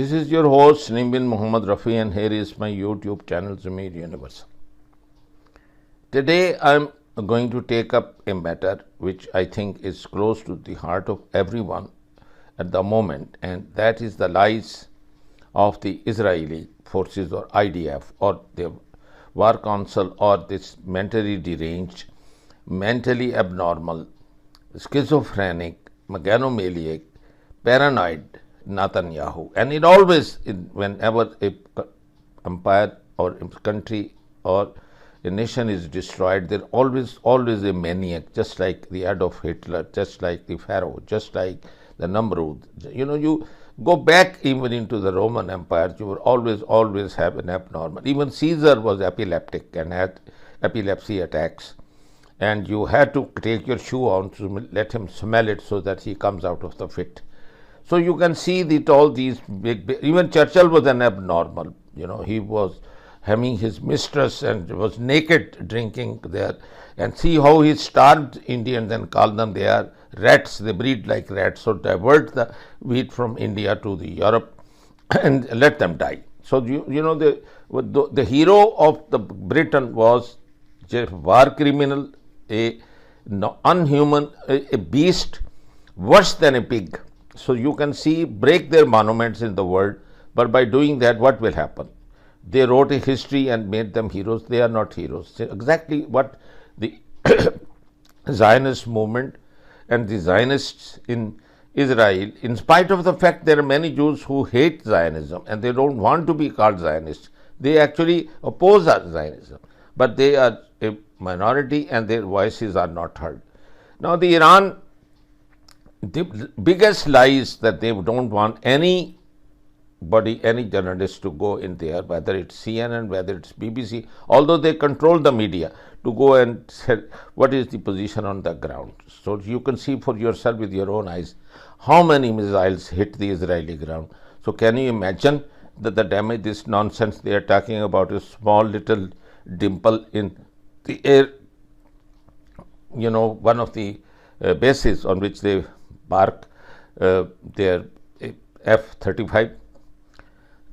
This is your host Naim bin Muhammad Rafi, and here is my YouTube channel Zamir Universal. Today I am going to take up a matter which I think is close to the heart of everyone at the moment, and that is the lies of the Israeli forces or IDF or the War Council or this mentally deranged, mentally abnormal, schizophrenic, megalomaniac, paranoid Netanyahu. And it always, whenever a empire or a country or a nation is destroyed, there always a maniac, just like the Adolf Hitler, just like the Pharaoh, just like the Namrud. You go back even into the Roman Empire, you will always have an abnormal. Even Caesar was epileptic and had epilepsy attacks, and you had to take your shoe on to let him smell it so that he comes out of the fit. So you can see that all these big, even Churchill was an abnormal. He was having his mistress and was naked drinking there. And see how he starved Indians and called them, they are rats, they breed like rats. So divert the wheat from India to the Europe and let them die. So the hero of the Britain was a war criminal, a unhuman, a beast, worse than a pig. So you can see, break their monuments in the world, but by doing that, what will happen? They wrote a history and made them heroes. They are not heroes. So exactly what the Zionist movement and the Zionists in Israel, in spite of the fact there are many Jews who hate Zionism and they don't want to be called Zionists, they actually oppose Zionism, but they are a minority and their voices are not heard. Now the Iran, the biggest lie is that they don't want any journalist to go in there, whether it's CNN, whether it's BBC, although they control the media, to go and say what is the position on the ground. So you can see for yourself with your own eyes how many missiles hit the Israeli ground. So can you imagine that the damage, this nonsense they are talking about, a small little dimple in the air, one of the bases on which they park their F-35.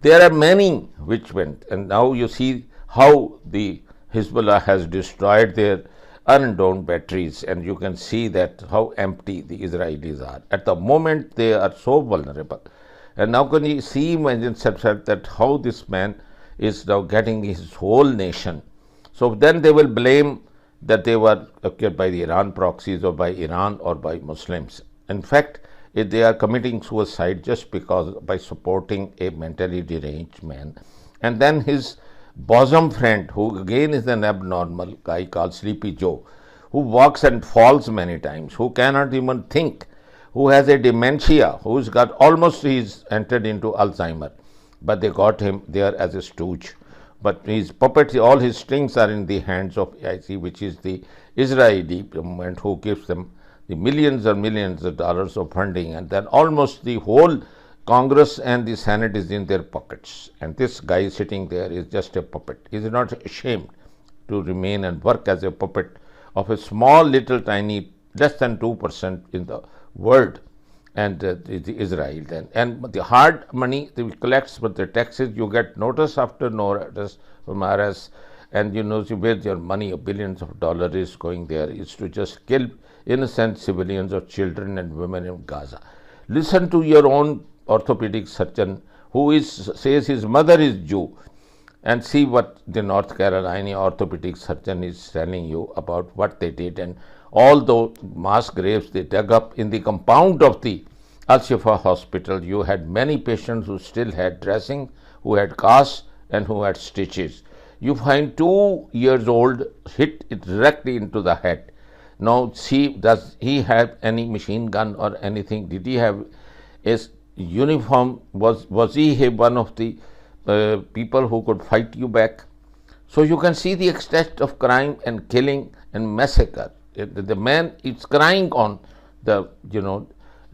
There are many which went, and now you see how the Hezbollah has destroyed their Iron-Dome batteries, and you can see that how empty the Israelis are. At the moment, they are so vulnerable. And now can you see, imagine that how this man is now getting his whole nation. So then they will blame that they were occurred by the Iran proxies or by Iran or by Muslims. In fact, they are committing suicide just because by supporting a mentally deranged man. And then his bosom friend, who again is an abnormal guy called Sleepy Joe, who walks and falls many times, who cannot even think, who has a dementia, who's got almost, he's entered into Alzheimer, but they got him there as a stooge. But his puppets, all his strings are in the hands of IC, which is the Israeli government, who gives them the millions and millions of dollars of funding, and then almost the whole Congress and the Senate is in their pockets. And this guy sitting there is just a puppet. He is not ashamed to remain and work as a puppet of a small, little, tiny, less than 2% in the world, and the Israel. And the hard money they collects, but the taxes, you get notice after notice from IRS, and where your money of billions of dollars is going there is to just kill innocent civilians or children and women in Gaza. Listen to your own orthopedic surgeon who says his mother is Jew, and see what the North Carolina orthopedic surgeon is telling you about what they did, and all those mass graves they dug up in the compound of the Al-Shifa hospital. You had many patients who still had dressing, who had casts and who had stitches. You find 2 years old hit it directly into the head. Now see, does he have any machine gun or anything? Did he have a uniform? Was he one of the people who could fight you back? So you can see the extent of crime and killing and massacre. The man is crying on the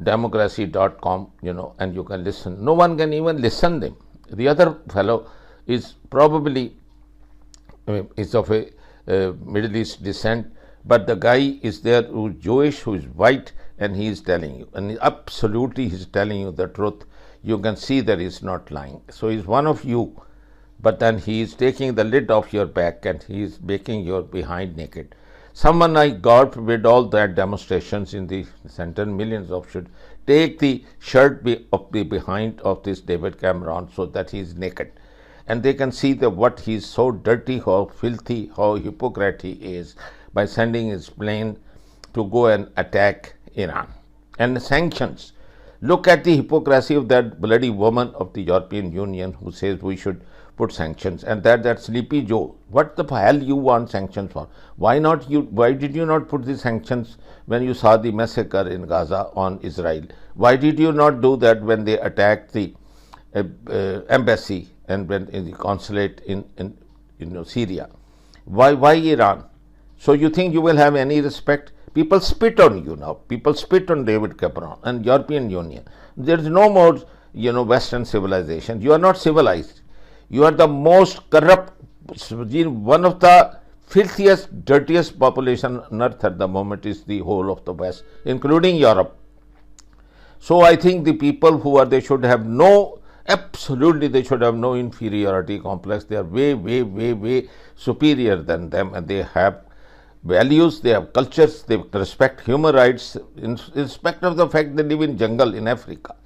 democracy.com, and you can listen. No one can even listen to him. The other fellow is probably is of a Middle East descent, but the guy is there who's Jewish, who is white, and he is telling you, and absolutely he is telling you the truth. you can see that he's not lying. So he's one of you, but then he is taking the lid off your back and he is making your behind naked. Someone like God forbid all that demonstrations in the center, millions of should take the shirt of the behind of this David Cameron so that he is naked. And they can see that what he is so dirty, how filthy, how hypocrite he is by sending his plane to go and attack Iran. And the sanctions. Look at the hypocrisy of that bloody woman of the European Union who says we should put sanctions, and that Sleepy Joe. What the hell you want sanctions for? Why did you not put the sanctions when you saw the massacre in Gaza on Israel? Why did you not do that when they attacked the embassy and when in the consulate in Syria? Why Iran? So you think you will have any respect? People spit on you now. People spit on David Cameron and European Union. There is no more, Western civilization. You are not civilized. You are the most corrupt, one of the filthiest, dirtiest population on earth at the moment is the whole of the West, including Europe. So I think the people they should have they should have no inferiority complex. They are way, way, way, way superior than them, and they have values, they have cultures, they respect human rights in respect of the fact they live in jungle in Africa.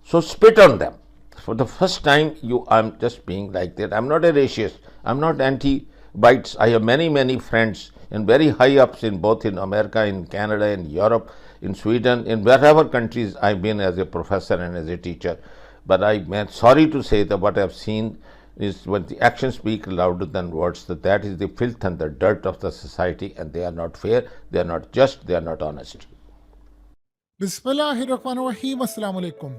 So spit on them. For the first time, I'm just being like that. I'm not a racist. I'm not anti-whites. I have many, many friends and very high ups in both in America, in Canada, in Europe, in Sweden, in wherever countries I've been as a professor and as a teacher. But I'm sorry to say that what I've seen is when the actions speak louder than words, that is the filth and the dirt of the society, and they are not fair, they are not just, they are not honest. बिस्मिल्लाहिर्रहमानिर्रहीम, अस्सलाम वालेकुम।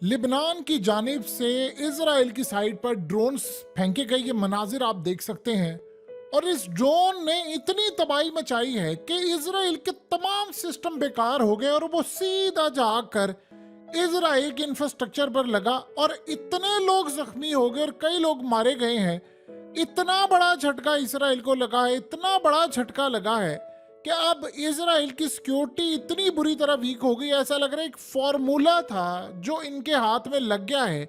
लिबनान की जानिब से Israel की side पर drones फेंके गए ये मनाजिर आप देख सकते हैं, और इस ड्रोन ने इतनी तबाही मचाई है कि इजराइल के तमाम सिस्टम बेकार हो गए और वो सीधा जाकर इजराइल के इंफ्रास्ट्रक्चर पर लगा और इतने लोग जख्मी हो गए और कई लोग मारे गए हैं। इतना बड़ा झटका इजराइल को लगा है, इतना बड़ा झटका लगा है कि अब इजराइल की सिक्योरिटी इतनी बुरी तरह वीक हो गई, ऐसा लग रहा है एक फॉर्मूला था जो इनके हाथ में लग गया है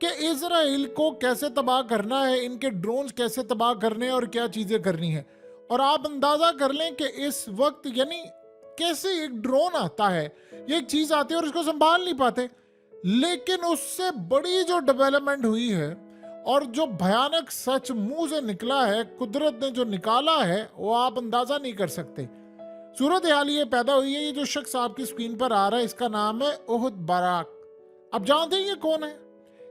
कि इजराइल को कैसे तबाह करना है, इनके ड्रोन्स कैसे तबाह करने हैं और क्या चीजें करनी है। और आप अंदाजा कर लें कि इस वक्त यानी कैसे एक ड्रोन आता है, ये एक चीज आती है और इसको संभाल नहीं पाते, लेकिन उससे बड़ी जो डेवलपमेंट हुई है और जो भयानक सच मुंह से निकला है, कुदरत ने जो निकाला है, वो आप अंदाजा नहीं कर सकते। सूरत हाल ये पैदा हुई है। ये जो शख्स आपकी स्क्रीन पर आ रहा है इसका नाम है ओहद बाराक। अब जानते हैं ये कौन है?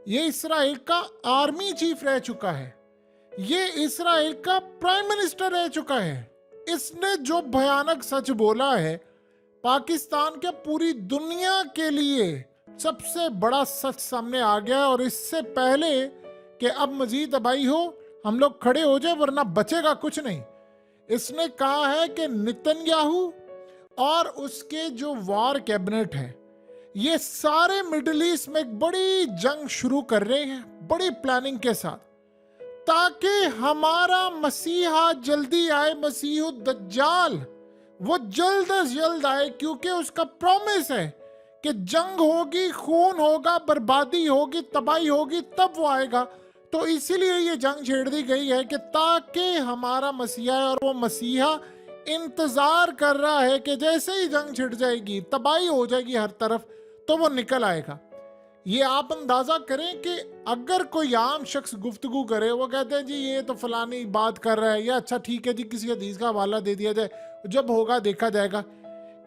ये इसराइल का आर्मी चीफ रह चुका है, ये इसराइल का प्राइम मिनिस्टर रह चुका है। इसने जो भयानक सच बोला है पाकिस्तान के पूरी दुनिया के लिए सबसे बड़ा सच सामने आ गया, और इससे पहले कि अब मजीद तबाही हो हम लोग खड़े हो जाए वरना बचेगा कुछ नहीं। इसने कहा है कि नेतन्याहू और उसके जो वार कैबिनेट है ये सारे मिडिल ईस्ट में एक बड़ी जंग शुरू कर रहे हैं बड़ी प्लानिंग के साथ, ताकि हमारा मसीहा जल्दी आए, मसीह दज्जाल वो जल्द से जल्द आए, क्योंकि उसका प्रॉमिस है कि जंग होगी, खून होगा, बर्बादी होगी, तबाही होगी, तब वो आएगा। तो इसीलिए ये जंग छेड़ दी गई है कि ताकि हमारा मसीहा है, और वो मसीहा इंतजार कर रहा है कि जैसे ही जंग छिड़ जाएगी, तबाही हो जाएगी हर तरफ, तो वो निकल आएगा। ये आप अंदाजा करें कि अगर कोई आम शख्स गुफ्तगू करे, वो कहते हैं जी ये तो फलानी बात कर रहा है, या अच्छा ठीक है जी किसी हदीस का हवाला दे दिया जाए, जब होगा देखा जाएगा।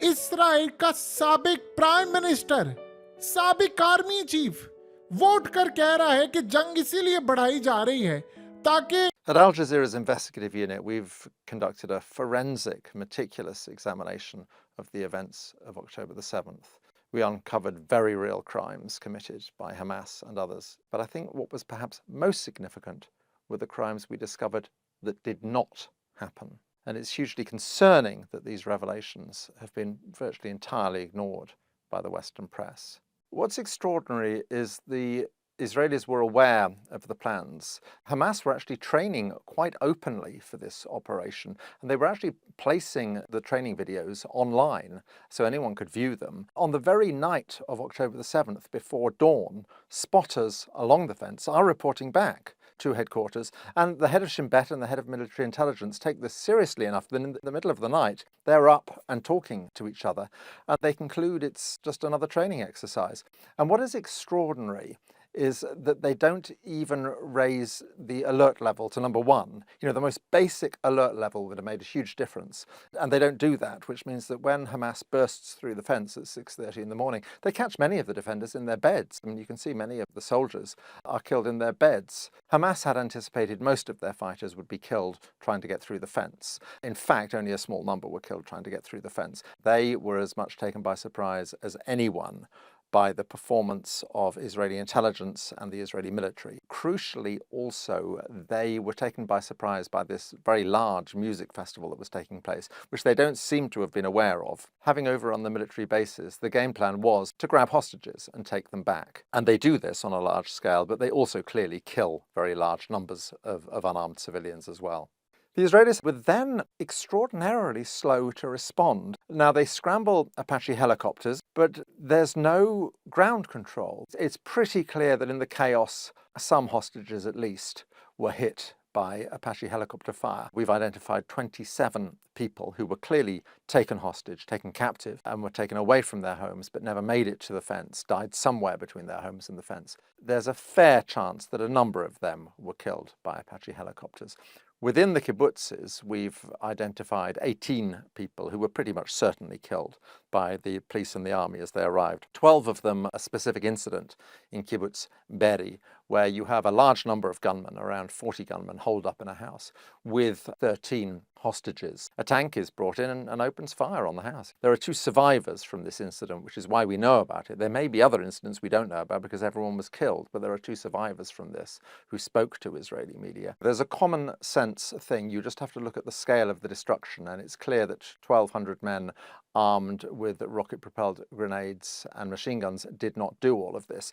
इसराइल का साबिक प्राइम मिनिस्टर, साबिक आर्मी चीफ वोट कर कह रहा है कि जंग इसीलिए बढ़ाई जा रही है ताकि At Al Jazeera's investigative unit, we've conducted a forensic, meticulous examination of the events of October the 7th. We uncovered very real crimes committed by Hamas and others. But I think what was perhaps most significant were the crimes we discovered that did not happen. And it's hugely concerning that these revelations have been virtually entirely ignored by the Western press. What's extraordinary is the Israelis were aware of the plans. Hamas were actually training quite openly for this operation, and they were actually placing the training videos online so anyone could view them. On the very night of October the 7th, before dawn, spotters along the fence are reporting back to headquarters, and the head of Shin Bet and the head of military intelligence take this seriously enough that in the middle of the night they're up and talking to each other, and they conclude it's just another training exercise. And what is extraordinary is that they don't even raise the alert level to number 1, the most basic alert level would have made a huge difference. And they don't do that, which means that when Hamas bursts through the fence at 6:30 in the morning, they catch many of the defenders in their beds. I mean, you can see many of the soldiers are killed in their beds. Hamas had anticipated most of their fighters would be killed trying to get through the fence. In fact, only a small number were killed trying to get through the fence. They were as much taken by surprise as anyone by the performance of Israeli intelligence and the Israeli military. Crucially also, they were taken by surprise by this very large music festival that was taking place, which they don't seem to have been aware of. Having overrun the military bases, the game plan was to grab hostages and take them back. And they do this on a large scale, but they also clearly kill very large numbers of unarmed civilians as well. The Israelis were then extraordinarily slow to respond. Now, they scramble Apache helicopters, but there's no ground control. It's pretty clear that in the chaos, some hostages at least were hit by Apache helicopter fire. We've identified 27 people who were clearly taken hostage, taken captive, and were taken away from their homes, but never made it to the fence, died somewhere between their homes and the fence. There's a fair chance that a number of them were killed by Apache helicopters. Within the kibbutzes, we've identified 18 people who were pretty much certainly killed by the police and the army as they arrived. 12 of them a specific incident in kibbutz Beri, where you have a large number of gunmen, around 40 gunmen, holed up in a house with 13 hostages. A tank is brought in and opens fire on the house. There are 2 survivors from this incident, which is why we know about it. There may be other incidents we don't know about because everyone was killed, but there are 2 survivors from this who spoke to Israeli media. There's a common sense thing. You just have to look at the scale of the destruction, and it's clear that 1,200 men armed with rocket-propelled grenades and machine guns did not do all of this.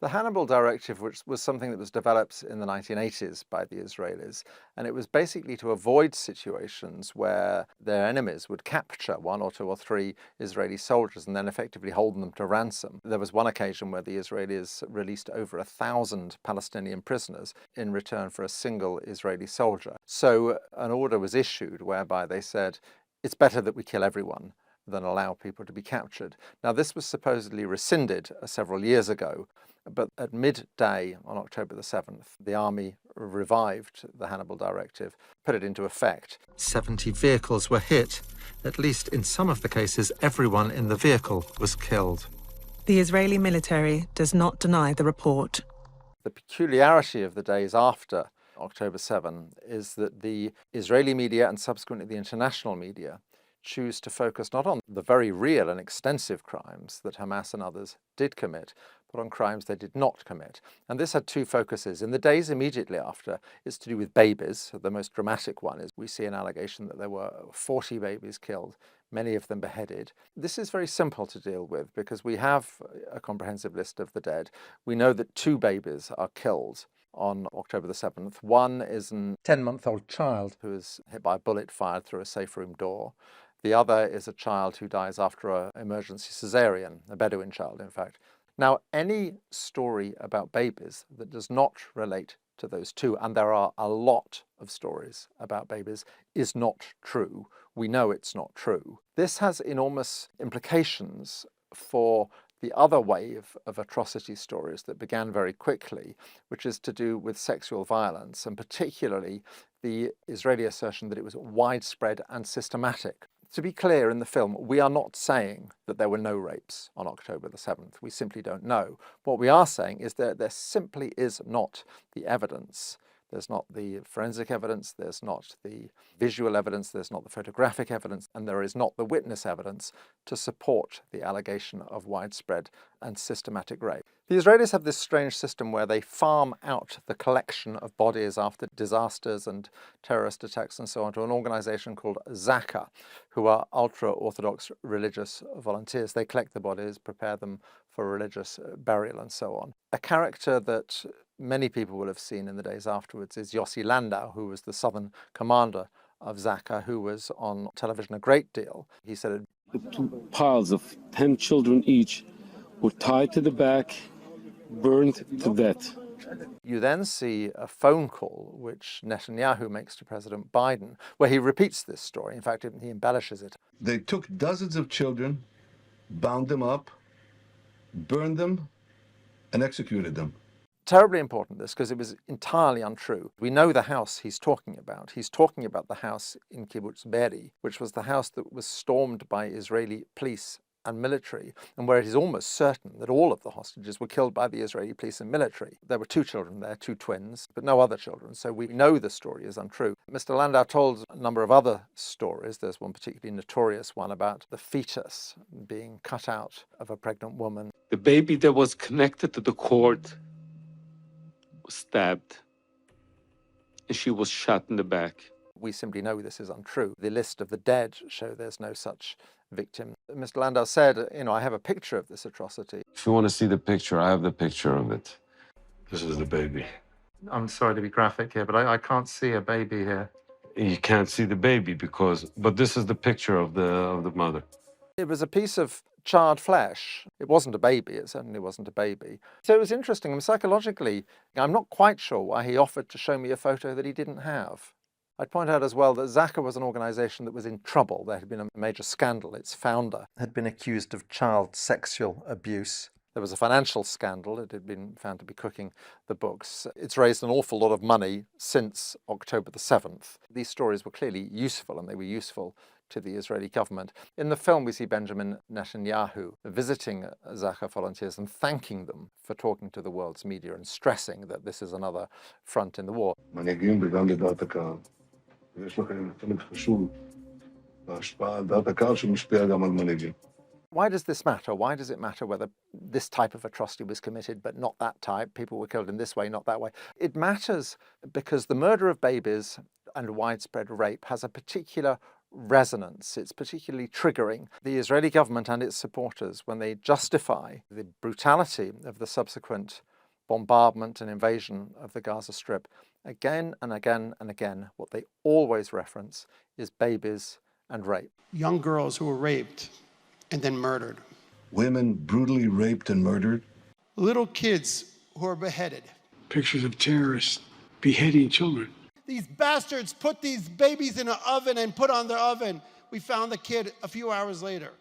The Hannibal Directive, which was something that was developed in the 1980s by the Israelis, and it was basically to avoid situations where their enemies would capture 1 or 2 or 3 Israeli soldiers and then effectively hold them to ransom. There was one occasion where the Israelis released over 1,000 Palestinian prisoners in return for a single Israeli soldier. So an order was issued whereby they said, it's better that we kill everyone than allow people to be captured. Now, this was supposedly rescinded several years ago, but at midday on October the 7th, the army revived the Hannibal Directive, put it into effect. 70 vehicles were hit. At least in some of the cases, everyone in the vehicle was killed. The Israeli military does not deny the report. The peculiarity of the days after October 7 is that the Israeli media and subsequently the international media choose to focus not on the very real and extensive crimes that Hamas and others did commit, but on crimes they did not commit. And this had 2 focuses. In the days immediately after, it's to do with babies. The most dramatic one is we see an allegation that there were 40 babies killed, many of them beheaded. This is very simple to deal with because we have a comprehensive list of the dead. We know that 2 babies are killed on October the 7th. One is an 10-month-old child who is hit by a bullet fired through a safe room door. The other is a child who dies after an emergency cesarean, a Bedouin child, in fact. Now, any story about babies that does not relate to those 2, and there are a lot of stories about babies, is not true. We know it's not true. This has enormous implications for the other wave of atrocity stories that began very quickly, which is to do with sexual violence, and particularly the Israeli assertion that it was widespread and systematic. To be clear, in the film, we are not saying that there were no rapes on October the 7th. We simply don't know. What we are saying is that there simply is not the evidence There's not the forensic evidence, there's not the visual evidence, there's not the photographic evidence, and there is not the witness evidence to support the allegation of widespread and systematic rape. The Israelis have this strange system where they farm out the collection of bodies after disasters and terrorist attacks and so on to an organization called Zaka, who are ultra-Orthodox religious volunteers. They collect the bodies, prepare them for religious burial and so on. A character that many people will have seen in the days afterwards is Yossi Landau, who was the southern commander of Zaka, who was on television a great deal. He said, "The 2 piles of 10 children each were tied to the back, burned to death." You then see a phone call which Netanyahu makes to President Biden, where he repeats this story. In fact, he embellishes it. They took dozens of children, bound them up, burned them, and executed them. Terribly important, this, because it was entirely untrue. We know the house he's talking about. He's talking about the house in Kibbutz Be'eri, which was the house that was stormed by Israeli police and military, and where it is almost certain that all of the hostages were killed by the Israeli police and military. There were 2 children there, 2 twins, but no other children, so we know the story is untrue. Mr. Landau told a number of other stories. There's one particularly notorious one about the fetus being cut out of a pregnant woman. The baby that was connected to the cord was stabbed, and she was shot in the back. We simply know this is untrue. The list of the dead show there's no such victim. Mr. Landau said, I have a picture of this atrocity. If you want to see the picture, I have the picture of it. This is the baby. I'm sorry to be graphic here, but I can't see a baby here. You can't see the baby but this is the picture of the mother. It was a piece of charred flesh. It wasn't a baby. It certainly wasn't a baby. So it was interesting. And psychologically, I'm not quite sure why he offered to show me a photo that he didn't have. I'd point out as well that Zaka was an organization that was in trouble. There had been a major scandal. Its founder had been accused of child sexual abuse. There was a financial scandal. It had been found to be cooking the books. It's raised an awful lot of money since October the 7th. These stories were clearly useful, and they were useful to the Israeli government. In the film, we see Benjamin Netanyahu visiting Zaka volunteers and thanking them for talking to the world's media and stressing that this is another front in the war. מנהיגים וגם לדעת הקהל. ויש לכם חלק חשוב בהשפעה על דעת הקהל שמשפיע גם על מנהיגים. Why does this matter? Why does it matter whether this type of atrocity was committed but not that type? People were killed in this way, not that way. It matters because the murder of babies and widespread rape has a particular resonance. It's particularly triggering. The Israeli government and its supporters, when they justify the brutality of the subsequent bombardment and invasion of the Gaza Strip, again and again and again, what they always reference is babies and rape. Young girls who were raped and then murdered. Women brutally raped and murdered. Little kids who are beheaded. Pictures of terrorists beheading children. These bastards put these babies in an oven and put on the oven. We found the kid a few hours later.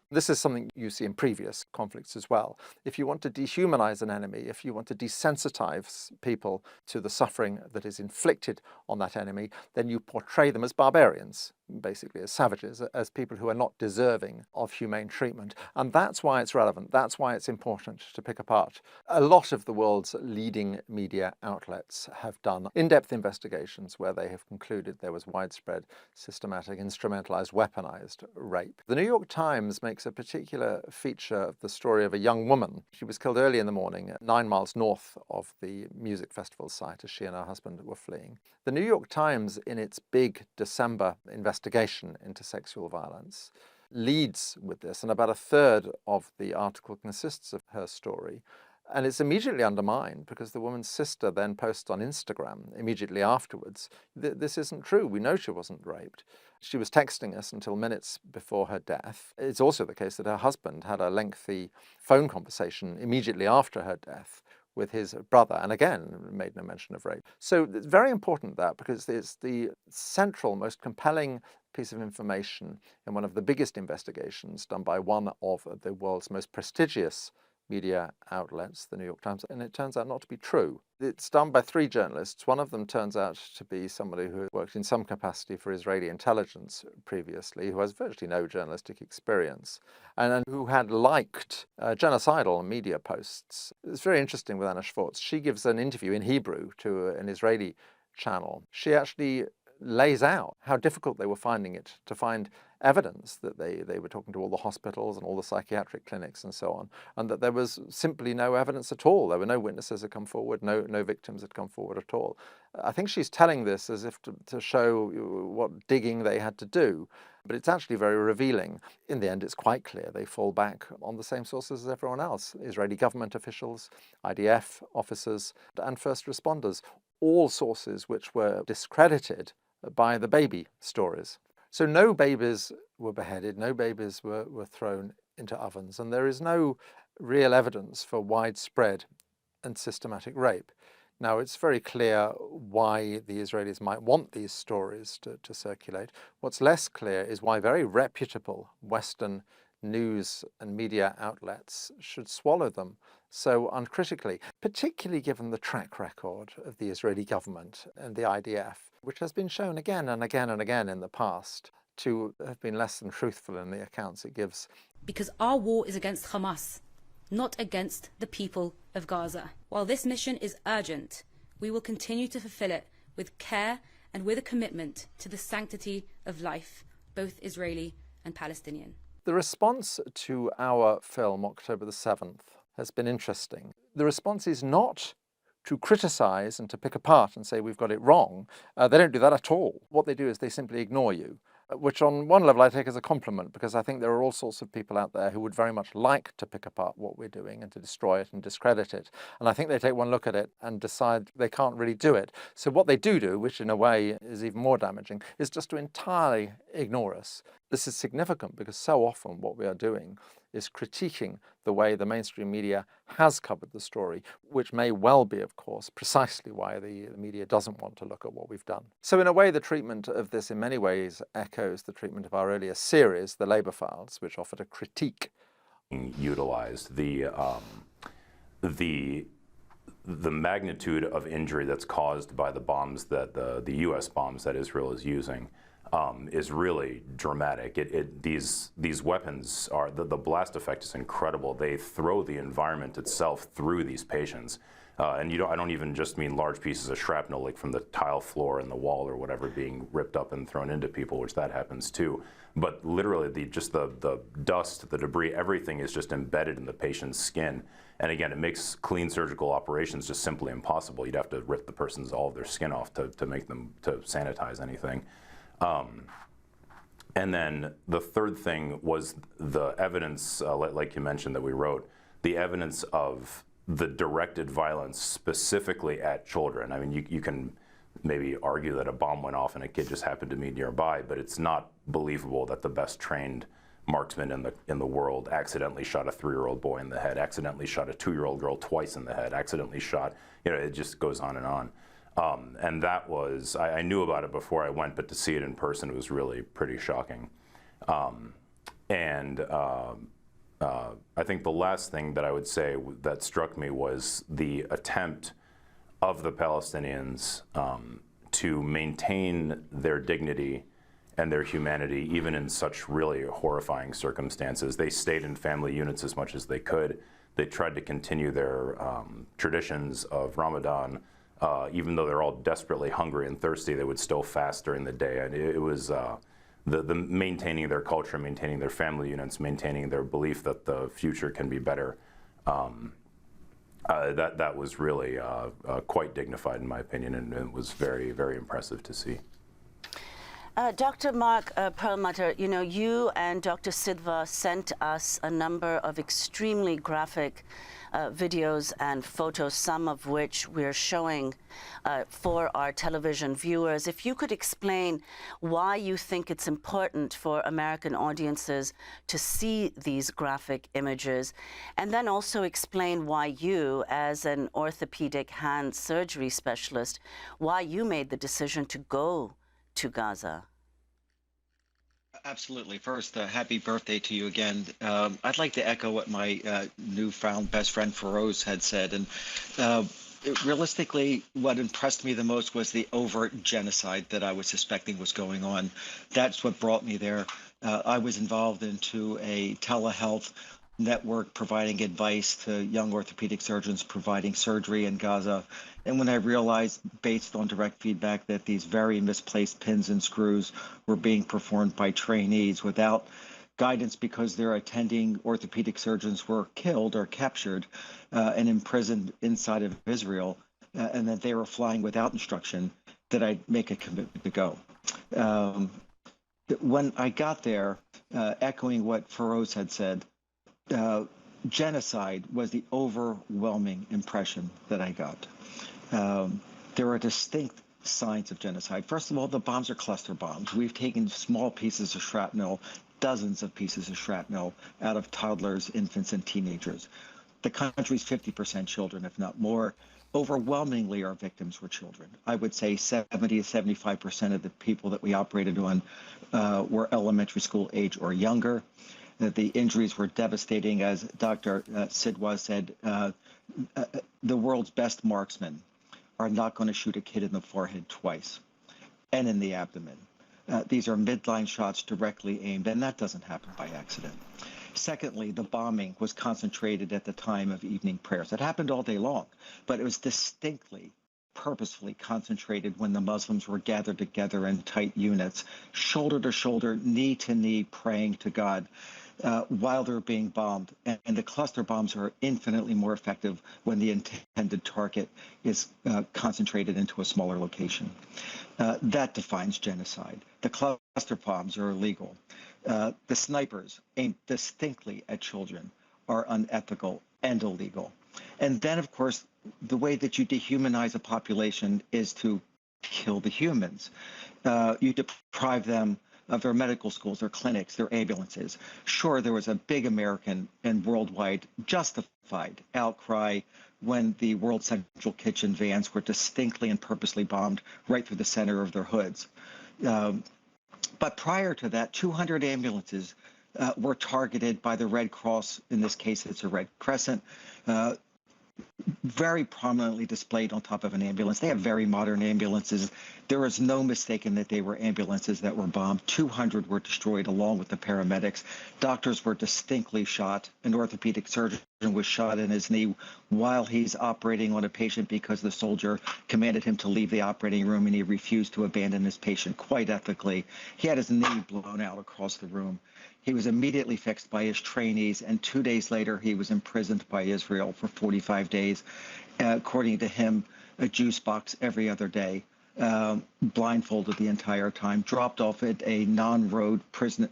This is something you see in previous conflicts as well. If you want to dehumanize an enemy, if you want to desensitize people to the suffering that is inflicted on that enemy, then you portray them as barbarians, basically as savages, as people who are not deserving of humane treatment. And that's why it's relevant. That's why it's important to pick apart. A lot of the world's leading media outlets have done in-depth investigations where they have concluded there was widespread, systematic, instrumentalized, weaponized rape. The New York Times makes a particular feature of the story of a young woman. She was killed early in the morning, 9 miles north of the music festival site, as she and her husband were fleeing. The New York Times, in its big December investigation into sexual violence, leads with this, and about a third of the article consists of her story. And it's immediately undermined because the woman's sister then posts on Instagram immediately afterwards, this isn't true, we know she wasn't raped. She was texting us until minutes before her death. It's also the case that her husband had a lengthy phone conversation immediately after her death with his brother, and again, made no mention of rape. So it's very important that, because it's the central, most compelling piece of information in one of the biggest investigations done by one of the world's most prestigious media outlets, the New York Times, and it turns out not to be true. It's done by 3 journalists. One of them turns out to be somebody who worked in some capacity for Israeli intelligence previously, who has virtually no journalistic experience, and who had liked genocidal media posts. It's very interesting with Anna Schwartz. She gives an interview in Hebrew to an Israeli channel, she actually lays out how difficult they were finding it to find evidence that they were talking to all the hospitals and all the psychiatric clinics and so on, and that there was simply no evidence at all. There were no witnesses had come forward, no victims had come forward at all. I think she's telling this as if to show what digging they had to do, but it's actually very revealing. In the end, it's quite clear they fall back on the same sources as everyone else: Israeli government officials, IDF officers, and first responders, all sources which were discredited by the baby stories. So no babies were beheaded, no babies were thrown into ovens, and there is no real evidence for widespread and systematic rape. Now, it's very clear why the Israelis might want these stories to circulate. What's less clear is why very reputable Western news and media outlets should swallow them so uncritically, particularly given the track record of the Israeli government and the IDF, which has been shown again and again and again in the past to have been less than truthful in the accounts it gives. Because our war is against Hamas, not against the people of Gaza. While this mission is urgent, we will continue to fulfill it with care and with a commitment to the sanctity of life, both Israeli and Palestinian. The response to our film, October the 7th, has been interesting. The response is not to criticize and to pick apart and say we've got it wrong. They don't do that at all. What they do is they simply ignore you, which on one level I take as a compliment, because I think there are all sorts of people out there who would very much like to pick apart what we're doing and to destroy it and discredit it. And I think they take one look at it and decide they can't really do it. So what they do, which in a way is even more damaging, is just to entirely ignore us. This is significant because so often what we are doing is critiquing the way the mainstream media has covered the story, which may well be, of course, precisely why the media doesn't want to look at what we've done. So in a way, the treatment of this in many ways echoes the treatment of our earlier series, The Labour Files, which offered a critique. Utilized the magnitude of injury that's caused by the bombs that the U.S. bombs that Israel is using is really dramatic. These weapons are, the blast effect is incredible. They throw the environment itself through these patients. And I don't even just mean large pieces of shrapnel like from the tile floor and the wall or whatever being ripped up and thrown into people, which that happens too. But literally the dust, the debris, everything is just embedded in the patient's skin. And again, it makes clean surgical operations just simply impossible. You'd have to rip all of their skin off to make them, to sanitize anything. And then the third thing was the evidence, like you mentioned, that we wrote, the evidence of the directed violence specifically at children. I mean, you can maybe argue that a bomb went off and a kid just happened to be nearby, but it's not believable that the best trained marksman in the world accidentally shot a 3-year-old boy in the head, accidentally shot a 2-year-old girl twice in the head, accidentally shot, it just goes on and on. And that was, I knew about it before I went, but to see it in person was really pretty shocking. I think the last thing that I would say that struck me was the attempt of the Palestinians to maintain their dignity and their humanity, even in such really horrifying circumstances. They stayed in family units as much as they could. They tried to continue their traditions of Ramadan. Even though they're all desperately hungry and thirsty, they would still fast during the day. And it was the maintaining their culture, maintaining their family units, maintaining their belief that the future can be better. That was really quite dignified, in my opinion, and it was very, very impressive to see. Dr. Mark Perlmutter, you and Dr. Sidva sent us a number of extremely graphic videos and photos, some of which we're showing for our television viewers. If you could explain why you think it's important for American audiences to see these graphic images, and then also explain why you, as an orthopedic hand surgery specialist, why you made the decision to go to Gaza. Absolutely. First, happy birthday to you again. I'd like to echo what my newfound best friend Feroz had said. And realistically, what impressed me the most was the overt genocide that I was suspecting was going on. That's what brought me there. I was involved into a telehealth network providing advice to young orthopedic surgeons providing surgery in Gaza. And when I realized, based on direct feedback, that these very misplaced pins and screws were being performed by trainees without guidance because their attending orthopedic surgeons were killed or captured and imprisoned inside of Israel, and that they were flying without instruction, that I'd make a commitment to go. When I got there, echoing what Feroz had said, genocide was the overwhelming impression that I got. There are distinct signs of genocide. First of all, the bombs are cluster bombs. We've taken small pieces of shrapnel, dozens of pieces of shrapnel out of toddlers, infants, and teenagers. The country's 50% children, if not more. Overwhelmingly, our victims were children. I would say 70 to 75% of the people that we operated on were elementary school age or younger. The injuries were devastating. As Dr. Sidwa said, the world's best marksmen are not going to shoot a kid in the forehead twice and in the abdomen. These are midline shots directly aimed, and that doesn't happen by accident. Secondly, the bombing was concentrated at the time of evening prayers. It happened all day long, but it was distinctly, purposefully concentrated when the Muslims were gathered together in tight units, shoulder to shoulder, knee to knee, praying to God while they're being bombed. And the cluster bombs are infinitely more effective when the intended target is concentrated into a smaller location. That defines genocide. The cluster bombs are illegal. The snipers aimed distinctly at children are unethical and illegal. And then, of course, the way that you dehumanize a population is to kill the humans. You deprive them of their medical schools, their clinics, their ambulances. Sure, there was a big American and worldwide justified outcry when the World Central Kitchen vans were distinctly and purposely bombed right through the center of their hoods. But prior to that, 200 ambulances were targeted by the Red Cross. In this case, it's a Red Crescent, very prominently displayed on top of an ambulance. They have very modern ambulances. There is no mistaking that they were ambulances that were bombed. 200 were destroyed along with the paramedics. Doctors were distinctly shot. An orthopedic surgeon was shot in his knee while he's operating on a patient because the soldier commanded him to leave the operating room, and he refused to abandon his patient quite ethically. He had his knee blown out across the room. He was immediately fixed by his trainees, and 2 days later, he was imprisoned by Israel for 45 days. According to him, a juice box every other day, blindfolded the entire time, dropped off at a non-road prison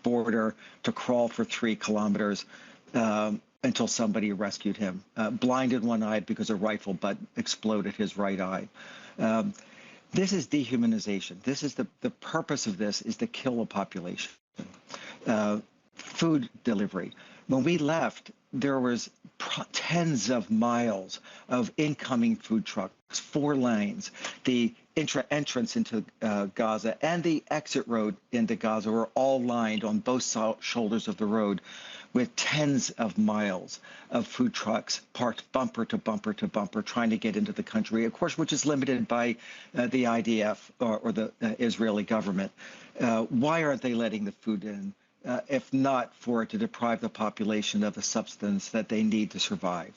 border to crawl for 3 kilometers until somebody rescued him. Blinded one eye because a rifle butt exploded his right eye. This is dehumanization. This is the purpose of this is to kill a population. Food delivery. When we left, there was tens of miles of incoming food trucks, 4 lanes. The entrance into Gaza and the exit road into Gaza were all lined on both shoulders of the road with tens of miles of food trucks parked bumper to bumper to bumper trying to get into the country, of course, which is limited by the IDF or the Israeli government. Why aren't they letting the food in? If not for it to deprive the population of a substance that they need to survive.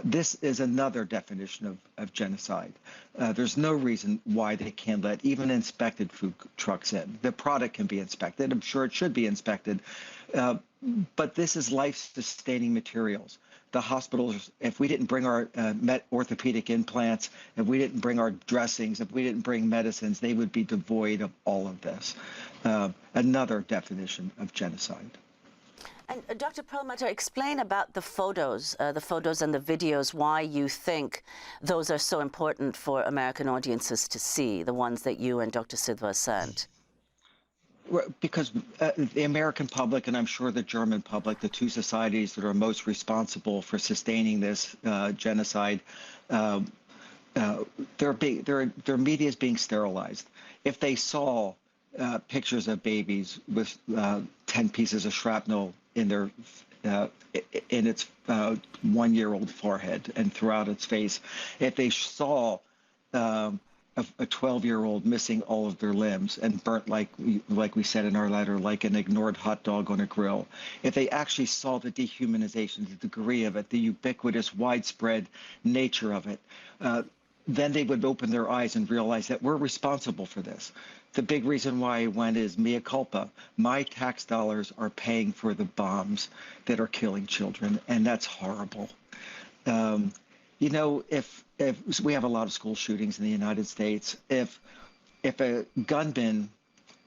This is another definition of genocide. There's no reason why they can't let even inspected food trucks in. The product can be inspected. I'm sure it should be inspected. But this is life-sustaining materials. The hospitals, if we didn't bring our orthopedic implants, if we didn't bring our dressings, if we didn't bring medicines, they would be devoid of all of this. Another definition of genocide. And Dr. Perlmutter, explain about the photos and the videos, why you think those are so important for American audiences to see, the ones that you and Dr. Sidwa sent. Because the American public, and I'm sure the German public, the 2 societies that are most responsible for sustaining this genocide, their media is being sterilized. If they saw pictures of babies with 10 pieces of shrapnel in their in its 1-year-old forehead and throughout its face, if they saw a 12-year-old missing all of their limbs and burnt like we said in our letter, like an ignored hot dog on a grill. If they actually saw the dehumanization, the degree of it, the ubiquitous, widespread nature of it, then they would open their eyes and realize that we're responsible for this. The big reason why I went is mea culpa. My tax dollars are paying for the bombs that are killing children, and that's horrible. You know, if we have a lot of school shootings in the United States, if a gunman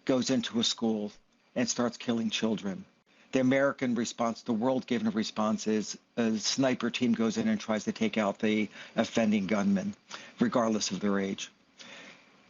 goes into a school and starts killing children, the American response, the world-given response is a sniper team goes in and tries to take out the offending gunman, regardless of their age.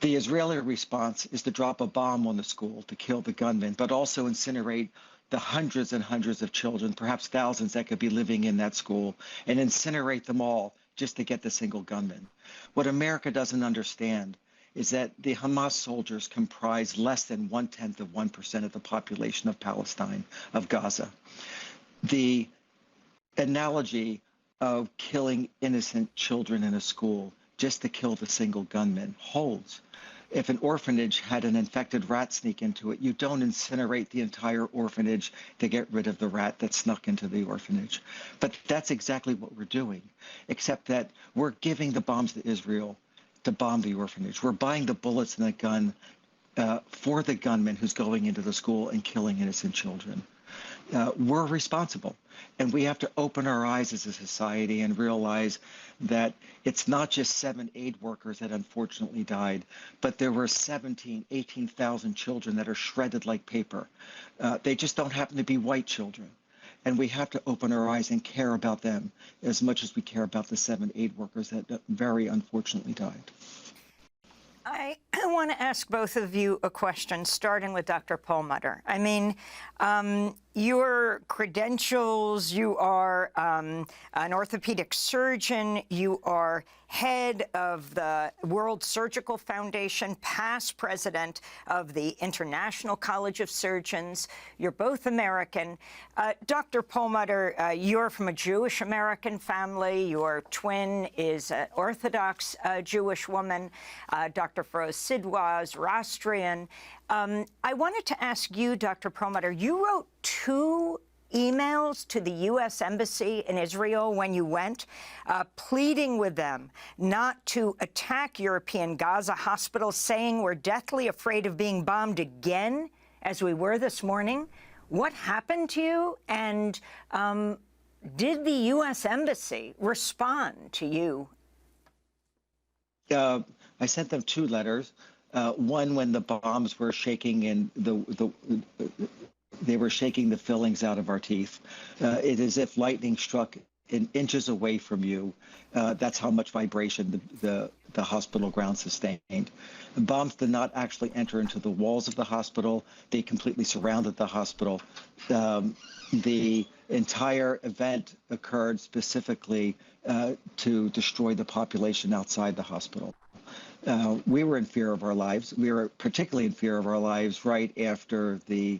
The Israeli response is to drop a bomb on the school to kill the gunman, but also incinerate the hundreds and hundreds of children, perhaps thousands that could be living in that school, and incinerate them all just to get the single gunman. What America doesn't understand is that the Hamas soldiers comprise less than 0.1% of the population of Palestine, of Gaza. The analogy of killing innocent children in a school just to kill the single gunman holds. If an orphanage had an infected rat sneak into it, you don't incinerate the entire orphanage to get rid of the rat that snuck into the orphanage. But that's exactly what we're doing, except that we're giving the bombs to Israel to bomb the orphanage. We're buying the bullets and the gun for the gunman who's going into the school and killing innocent children. We're responsible, and we have to open our eyes as a society and realize that it's not just 7 aid workers that unfortunately died, but there were 18,000 children that are shredded like paper. They just don't happen to be white children. And we have to open our eyes and care about them as much as we care about the 7 aid workers that very unfortunately died. I want to ask both of you a question, starting with Dr. Perlmutter. I mean, your credentials, you are an orthopedic surgeon, you are head of the World Surgical Foundation, past president of the International College of Surgeons. You're both American. Dr. Perlmutter, you're from a Jewish-American family. Your twin is an Orthodox Jewish woman. Dr. Feroz Sidwa is Zoroastrian. I wanted to ask you, Dr. Perlmutter, you wrote 2 emails to the U.S. Embassy in Israel when you went, pleading with them not to attack European Gaza hospitals, saying we're deathly afraid of being bombed again, as we were this morning. What happened to you? And did the U.S. Embassy respond to you? I sent them 2 letters. One when the bombs were shaking and they were shaking the fillings out of our teeth. It is as if lightning struck inches away from you. That's how much vibration the hospital ground sustained. The bombs did not actually enter into the walls of the hospital. They completely surrounded the hospital. The entire event occurred specifically to destroy the population outside the hospital. We were in fear of our lives. We were particularly in fear of our lives right after the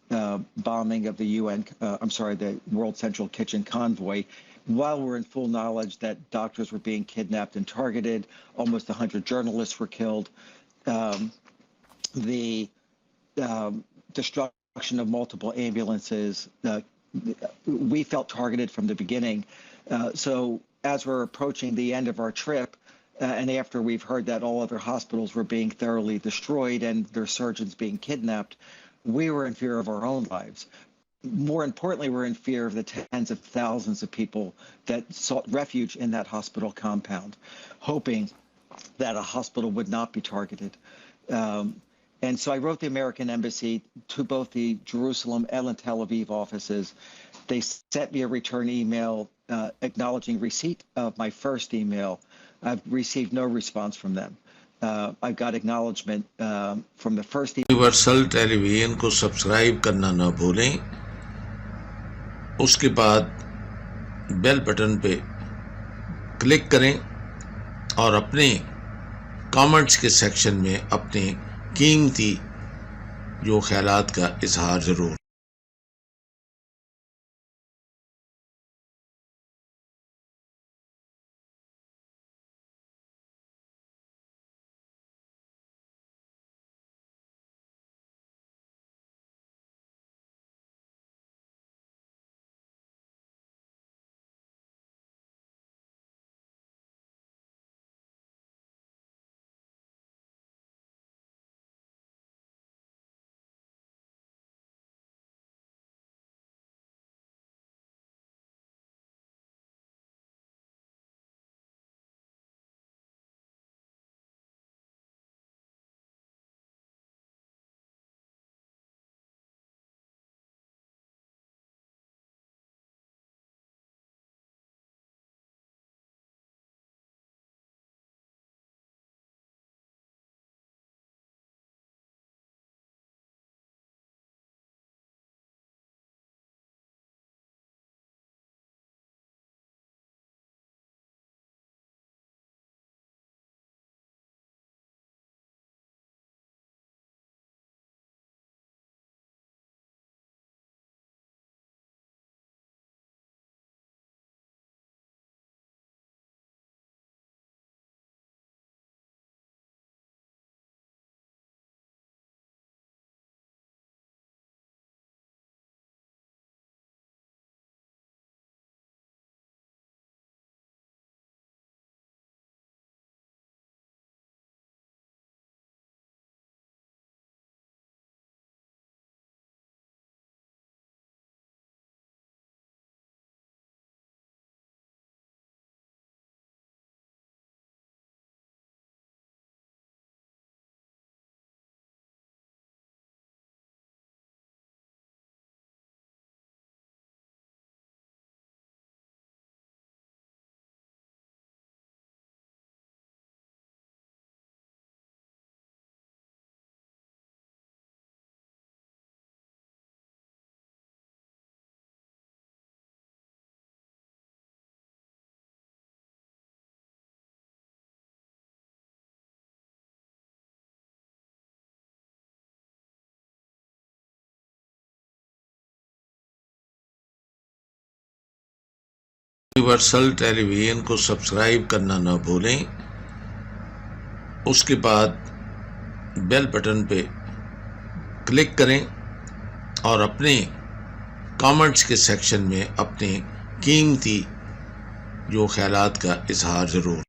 bombing of the the World Central Kitchen convoy, while we're in full knowledge that doctors were being kidnapped and targeted. Almost 100 journalists were killed. The destruction of multiple ambulances, we felt targeted from the beginning. So as we're approaching the end of our trip, and after we've heard that all other hospitals were being thoroughly destroyed and their surgeons being kidnapped, we were in fear of our own lives. More importantly, we're in fear of the tens of thousands of people that sought refuge in that hospital compound, hoping that a hospital would not be targeted. And so I wrote the American Embassy to both the Jerusalem and Tel Aviv offices. They sent me a return email acknowledging receipt of my first email. I've received no response from them. I've got acknowledgement from the first email. Universal television को subscribe करना ना भूलें। उसके बाद bell button पे click करें और अपने कमेंट्स के सेक्शन में अपने कीमती जो ख्यालात का इजहार ज़रूर یونیورسل ٹیلی ویژن کو سبسکرائب کرنا نہ بھولیں. اس کے بعد بیل بٹن پہ کلک کریں اور اپنے کامنٹس کے سیکشن میں اپنے قیمتی جو خیالات کا اظہار ضرور